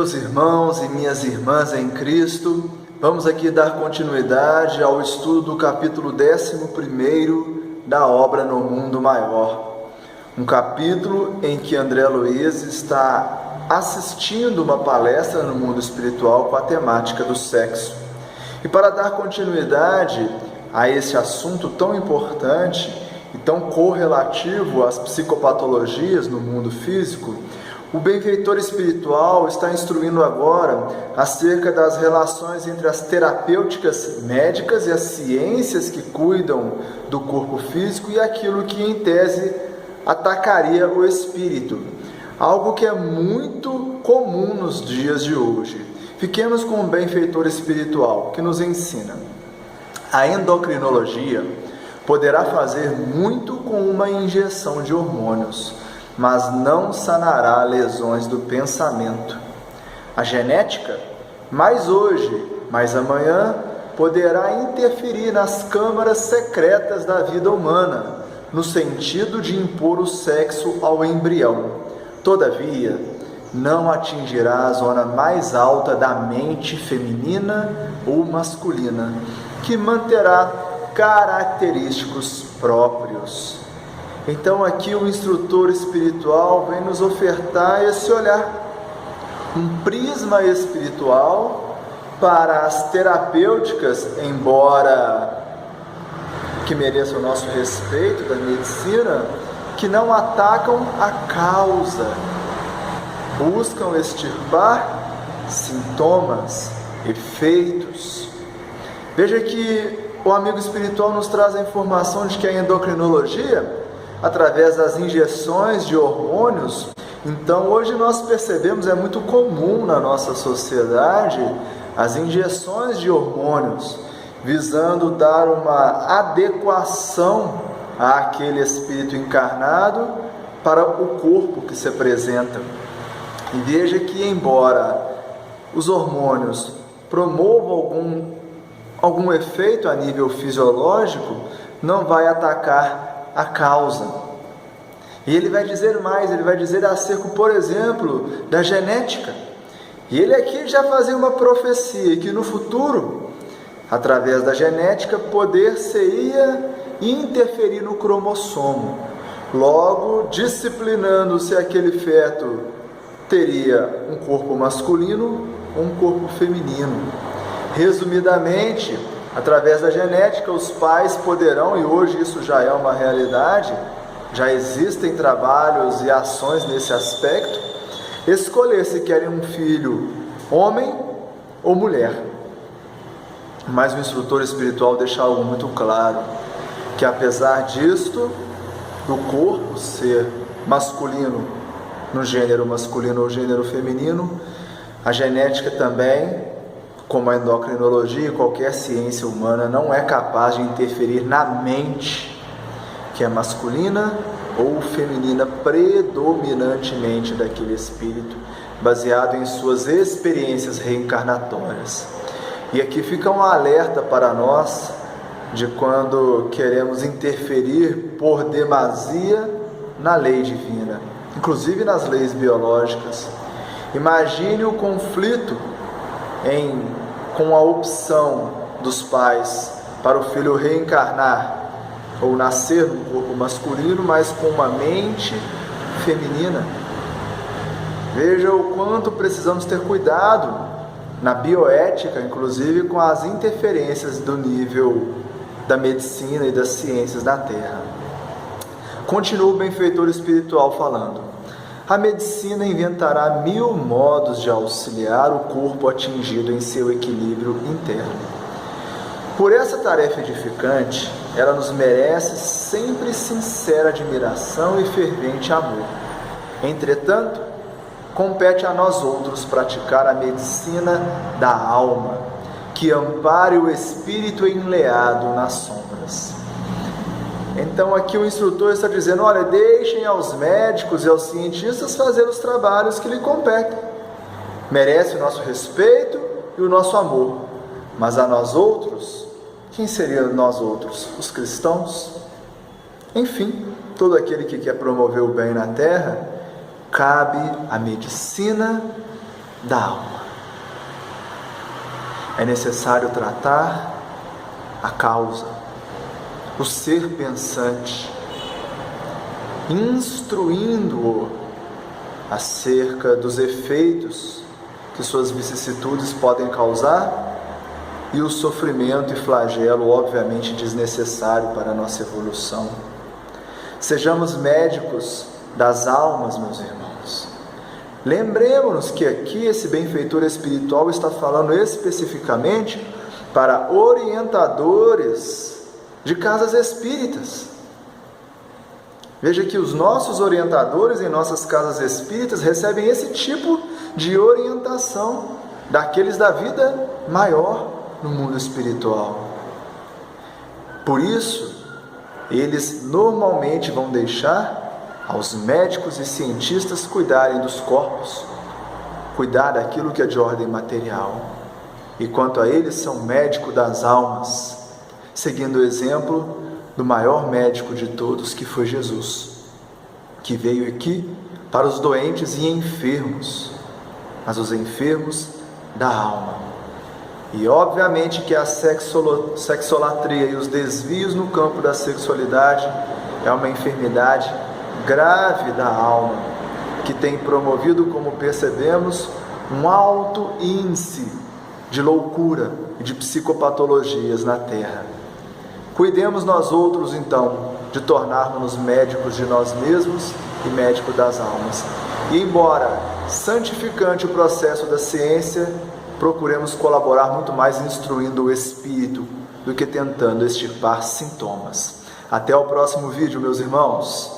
Meus irmãos e minhas irmãs em Cristo, vamos aqui dar continuidade ao estudo do capítulo 11 da obra No Mundo Maior. Um capítulo em que André Luiz está assistindo uma palestra no mundo espiritual com a temática do sexo. E para dar continuidade a esse assunto tão importante e tão correlativo às psicopatologias no mundo físico, o benfeitor espiritual está instruindo agora acerca das relações entre as terapêuticas médicas e as ciências que cuidam do corpo físico e aquilo que, em tese, atacaria o espírito. Algo que é muito comum nos dias de hoje. Fiquemos com o benfeitor espiritual que nos ensina. A endocrinologia poderá fazer muito com uma injeção de hormônios, mas não sanará lesões do pensamento. A genética, mais hoje, mais amanhã, poderá interferir nas câmaras secretas da vida humana, no sentido de impor o sexo ao embrião. Todavia, não atingirá a zona mais alta da mente feminina ou masculina, que manterá característicos próprios. Então aqui o instrutor espiritual vem nos ofertar esse olhar, um prisma espiritual para as terapêuticas, embora que mereçam o nosso respeito da medicina, que não atacam a causa, buscam extirpar sintomas, efeitos. Veja que o amigo espiritual nos traz a informação de que a endocrinologia, através das injeções de hormônios, então hoje nós percebemos, é muito comum na nossa sociedade, as injeções de hormônios, visando dar uma adequação àquele espírito encarnado para o corpo que se apresenta. E veja que, embora os hormônios promovam algum efeito a nível fisiológico, não vai atacar a causa. E ele vai dizer mais, ele vai dizer acerca, por exemplo, da genética. E ele aqui já fazia uma profecia que no futuro, através da genética, poder-se-ia interferir no cromossomo. Logo, disciplinando-se aquele feto, teria um corpo masculino ou um corpo feminino. Resumidamente, através da genética, os pais poderão, e hoje isso já é uma realidade, já existem trabalhos e ações nesse aspecto, escolher se querem um filho homem ou mulher. Mas o instrutor espiritual deixa algo muito claro, que apesar disto, do corpo ser masculino no gênero masculino ou gênero feminino, a genética também, como a endocrinologia e qualquer ciência humana, não é capaz de interferir na mente, que é masculina ou feminina predominantemente daquele espírito, baseado em suas experiências reencarnatórias. E aqui fica um alerta para nós de quando queremos interferir por demasia na lei divina, inclusive nas leis biológicas. Imagine o conflito com a opção dos pais para o filho reencarnar ou nascer no corpo masculino, mas com uma mente feminina. Veja o quanto precisamos ter cuidado na bioética, inclusive com as interferências do nível da medicina e das ciências na Terra. Continua o benfeitor espiritual falando: a medicina inventará 1000 modos de auxiliar o corpo atingido em seu equilíbrio interno. Por essa tarefa edificante, ela nos merece sempre sincera admiração e fervente amor. Entretanto, compete a nós outros praticar a medicina da alma, que ampare o espírito enleado nas sombras. Então aqui o instrutor está dizendo: olha, deixem aos médicos e aos cientistas fazer os trabalhos que lhe competem. Merece o nosso respeito e o nosso amor. Mas a nós outros, quem seriam nós outros? Os cristãos? Enfim, todo aquele que quer promover o bem na terra, cabe a medicina da alma. É necessário tratar a causa, o ser pensante, instruindo-o acerca dos efeitos que suas vicissitudes podem causar e o sofrimento e flagelo, obviamente, desnecessário para a nossa evolução. Sejamos médicos das almas, meus irmãos. Lembremos-nos que aqui esse benfeitor espiritual está falando especificamente para orientadores de casas espíritas. Veja que os nossos orientadores em nossas casas espíritas recebem esse tipo de orientação daqueles da vida maior no mundo espiritual. Por isso, eles normalmente vão deixar aos médicos e cientistas cuidarem dos corpos, cuidar daquilo que é de ordem material. E quanto a eles, são médicos das almas, seguindo o exemplo do maior médico de todos, que foi Jesus, que veio aqui para os doentes e enfermos, mas os enfermos da alma. E obviamente que a sexolatria e os desvios no campo da sexualidade é uma enfermidade grave da alma, que tem promovido, como percebemos, um alto índice de loucura e de psicopatologias na terra. Cuidemos nós outros, então, de tornarmos-nos médicos de nós mesmos e médicos das almas. E embora santificante o processo da ciência, procuremos colaborar muito mais instruindo o espírito do que tentando extirpar sintomas. Até o próximo vídeo, meus irmãos.